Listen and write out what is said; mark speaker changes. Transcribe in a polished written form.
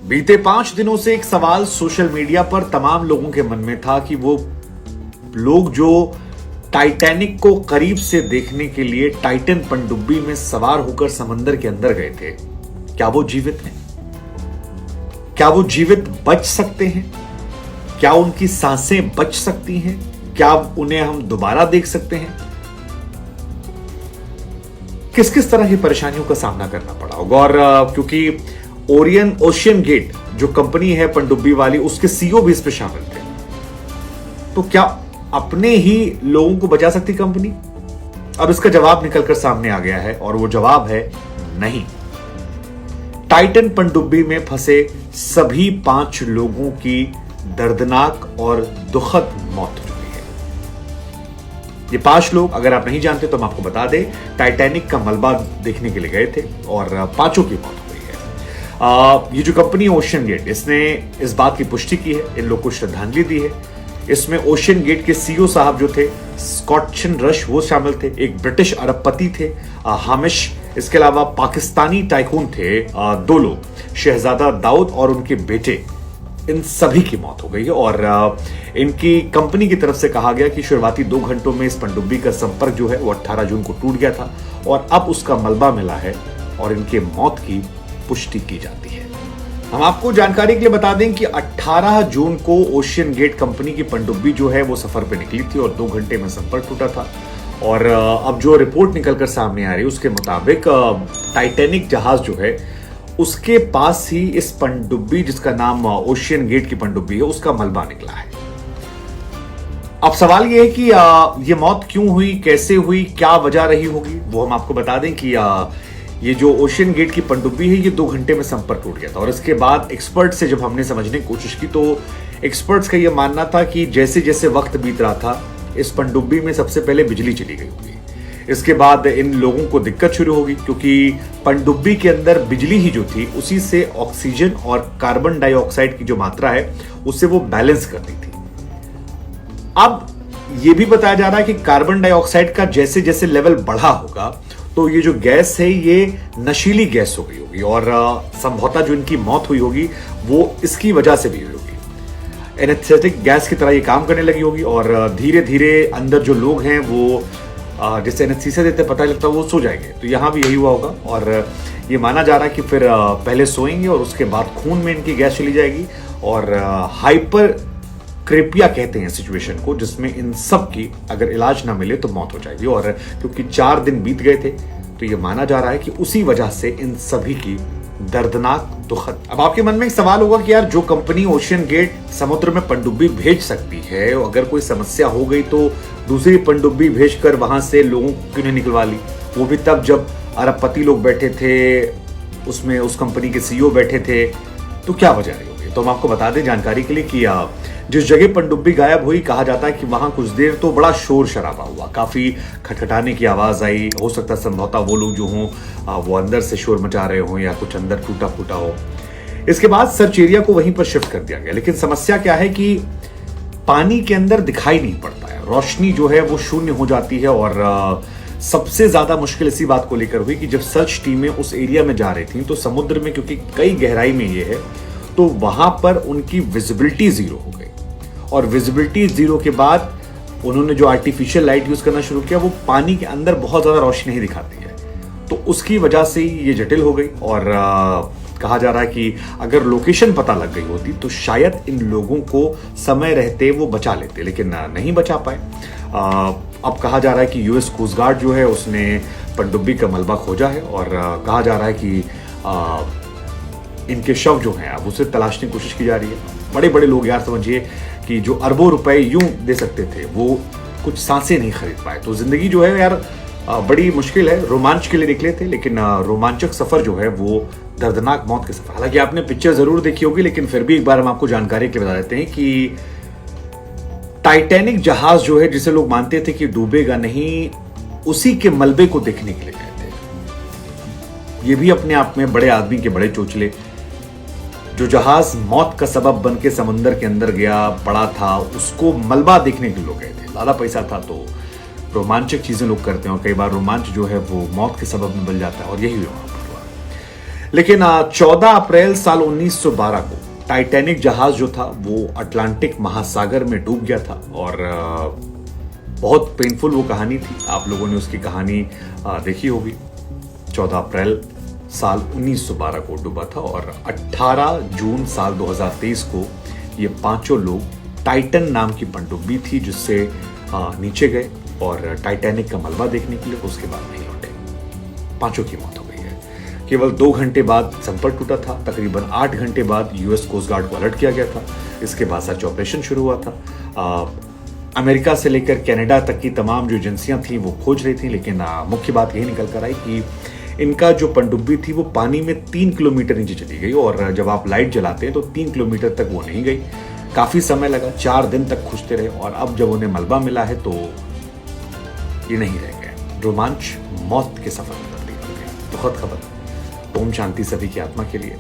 Speaker 1: बीते 5 दिनों से एक सवाल सोशल मीडिया पर तमाम लोगों के मन में था कि वो लोग जो टाइटैनिक को करीब से देखने के लिए टाइटन पनडुब्बी में सवार होकर समंदर के अंदर गए थे, क्या वो जीवित हैं? क्या वो जीवित बच सकते हैं? क्या उनकी सांसें बच सकती हैं? क्या उन्हें हम दोबारा देख सकते हैं? किस किस तरह की परेशानियों का सामना करना पड़ा होगा। और क्योंकि ओशियन गेट जो कंपनी है पनडुब्बी वाली, उसके सीईओ भी इस पे शामिल थे, तो क्या अपने ही लोगों को बचा सकती कंपनी? अब इसका जवाब निकलकर सामने आ गया है और वो जवाब है नहीं। टाइटन पनडुब्बी में फंसे सभी 5 लोगों की दर्दनाक और दुखद मौत हो चुकी है। ये 5 लोग, अगर आप नहीं जानते तो हम आपको बता दें, टाइटैनिक का मलबा देखने के लिए गए थे और 5 की मौत हो गई है। ये जो कंपनी ओशियन गेट, इसने इस बात की पुष्टि की है, इन लोग को श्रद्धांजलि दी है। इसमें ओशियन गेट के सीईओ साहब जो थे स्कॉटशन रश, वो शामिल थे। एक ब्रिटिश अरबपति थे हामिश, इसके अलावा पाकिस्तानी टाइकून थे 2 लोग, शहजादा दाऊद और उनके बेटे। इन सभी की मौत हो गई है और इनकी कंपनी की तरफ से कहा गया कि शुरुआती 2 घंटों में इस पनडुब्बी का संपर्क जो है वो 18 जून को टूट गया था और अब उसका मलबा मिला है और इनके मौत की पुष्टि की जाती है। हम आपको जानकारी के लिए बता दें कि 18 जून को ओशियन गेट कंपनी की पनडुब्बी जो है वो सफर पे निकली थी और 2 घंटे में संपर्क टूटा था। और अब जो रिपोर्ट निकलकर सामने आ रही है उसके मुताबिक टाइटैनिक जहाज जो है उसके पास ही इस पनडुब्बी, जिसका नाम ओशियन गेट की पनडुब्बी है, उसका मलबा निकला है। अब सवाल यह है कि ये मौत क्यों हुई, कैसे हुई, क्या वजह रही होगी, वो हम आपको बता दें कि ये जो ओशियन गेट की पनडुब्बी है ये 2 घंटे में संपर्क टूट गया था। और इसके बाद एक्सपर्ट से जब हमने समझने की कोशिश की तो एक्सपर्ट्स का यह मानना था कि जैसे जैसे वक्त बीत रहा था इस पनडुब्बी में सबसे पहले बिजली चली गई होगी। इसके बाद इन लोगों को दिक्कत शुरू होगी क्योंकि पनडुब्बी के अंदर बिजली ही जो थी उसी से ऑक्सीजन और कार्बन डाइऑक्साइड की जो मात्रा है उससे वो बैलेंस करती थी। अब ये भी बताया जा रहा है कि कार्बन डाइऑक्साइड का जैसे जैसे लेवल बढ़ा होगा तो ये जो गैस है ये नशीली गैस हो गई होगी और संभवतः जो इनकी मौत हुई होगी वो इसकी वजह से भी हुई होगी। एनेस्थेटिक गैस की तरह ये काम करने लगी होगी और धीरे धीरे अंदर जो लोग हैं वो जैसे एनेस्थीसिया देते पता लगता है वो सो जाएंगे। तो यहाँ भी यही हुआ होगा और ये माना जा रहा है कि फिर पहले सोएंगे और उसके बाद खून में इनकी गैस चली जाएगी और हाइपर क्रेपिया कहते हैं सिचुएशन को, जिसमें इन सब की अगर इलाज ना मिले तो मौत हो जाएगी। और क्योंकि 4 दिन बीत गए थे तो ये माना जा रहा है कि उसी वजह से इन सभी की दर्दनाक दुखद। अब आपके मन में एक सवाल होगा कि यार जो कंपनी ओशियन गेट समुद्र में पनडुब्बी भेज सकती है, अगर कोई समस्या हो गई तो दूसरी पनडुब्बी भेजकर वहां से लोगों को क्यों नहीं निकलवा ली, वो भी तब जब अरबपति लोग बैठे थे, उसमें उस कंपनी के सीईओ बैठे थे, तो क्या वजह रही होगी। तो हम आपको बता दें जानकारी के लिए कि जिस जगह पनडुब्बी गायब हुई, कहा जाता है कि वहां कुछ देर तो बड़ा शोर शराबा हुआ, काफी खटखटाने की आवाज आई। हो सकता है संभवतः वो लोग जो हों वो अंदर से शोर मचा रहे हों या कुछ अंदर टूटा फूटा हो। इसके बाद सर्च एरिया को वहीं पर शिफ्ट कर दिया गया। लेकिन समस्या क्या है कि पानी के अंदर दिखाई नहीं पड़ता है, रोशनी जो है वो शून्य हो जाती है। और सबसे ज्यादा मुश्किल इसी बात को लेकर हुई कि जब सर्च टीमें उस एरिया में जा रही थी तो समुद्र में, क्योंकि कई गहराई में ये है, तो वहां पर उनकी विजिबिलिटी 0 हो गई। और विजिबिलिटी 0 के बाद उन्होंने जो आर्टिफिशियल लाइट यूज करना शुरू किया वो पानी के अंदर बहुत ज्यादा रोशनी नहीं दिखाती है, तो उसकी वजह से ये जटिल हो गई। और कहा जा रहा है कि अगर लोकेशन पता लग गई होती तो शायद इन लोगों को समय रहते वो बचा लेते, लेकिन नहीं बचा पाए। अब कहा जा रहा है कि यूएस कोस्ट गार्ड जो है उसने पनडुब्बी का मलबा खोजा है और कहा जा रहा है कि इनके शव जो हैं अब उसे तलाशने की कोशिश की जा रही है। बड़े बड़े लोग यार समझिए कि जो अरबों रुपए यूं दे सकते थे वो कुछ सांसें नहीं खरीद पाए। तो जिंदगी जो है यार बड़ी मुश्किल है। रोमांच के लिए निकले थे लेकिन रोमांचक सफर जो है वो दर्दनाक मौत के सफर। हालांकि आपने पिक्चर जरूर देखी होगी लेकिन फिर भी एक बार हम आपको जानकारी के लिए बता देते हैं कि टाइटैनिक जहाज जो है, जिसे लोग मानते थे कि डूबेगा नहीं, उसी के मलबे को देखने के लिए गए थे। ये भी अपने आप में बड़े आदमी के बड़े चोचले। जो जहाज मौत का सबब बन के समंदर के अंदर गया, बड़ा था, उसको मलबा देखने के लोग गए थे। ज्यादा पैसा था तो रोमांचक चीजें लोग करते हैं और कई बार रोमांच जो है वो मौत के सबब में बन जाता है और यही हुआ। लेकिन 14 अप्रैल साल 1912 को टाइटैनिक जहाज जो था वो अटलांटिक महासागर में डूब गया था और बहुत पेनफुल वो कहानी थी। आप लोगों ने उसकी कहानी देखी होगी। 14 अप्रैल साल 1912 को डूबा था और 18 जून साल 2023 को ये पांचों लोग टाइटन नाम की पनडुब्बी थी जिससे नीचे गए और टाइटैनिक का मलबा देखने के लिए, उसके बाद नहीं लौटे। पांचों की मौत हो गई है। केवल 2 घंटे बाद संपर्क टूटा था। तकरीबन 8 घंटे बाद यूएस कोस्ट गार्ड को अलर्ट किया गया था। इसके बाद सर्च ऑपरेशन शुरू हुआ था। अमेरिका से लेकर कनाडा तक की तमाम जो एजेंसियां थी वो खोज रही थी, लेकिन मुख्य बात यही निकल कर आई कि इनका जो पनडुब्बी थी वो पानी में 3 किलोमीटर नीचे चली गई और जब आप लाइट जलाते हैं तो 3 किलोमीटर तक वो नहीं गई। काफी समय लगा, 4 दिन तक खोजते रहे और अब जब उन्हें मलबा मिला है तो ये नहीं रह गए। रोमांच मौत के सफर में तब्दील हो गया। दुखद खबर। ओम शांति सभी की आत्मा के लिए।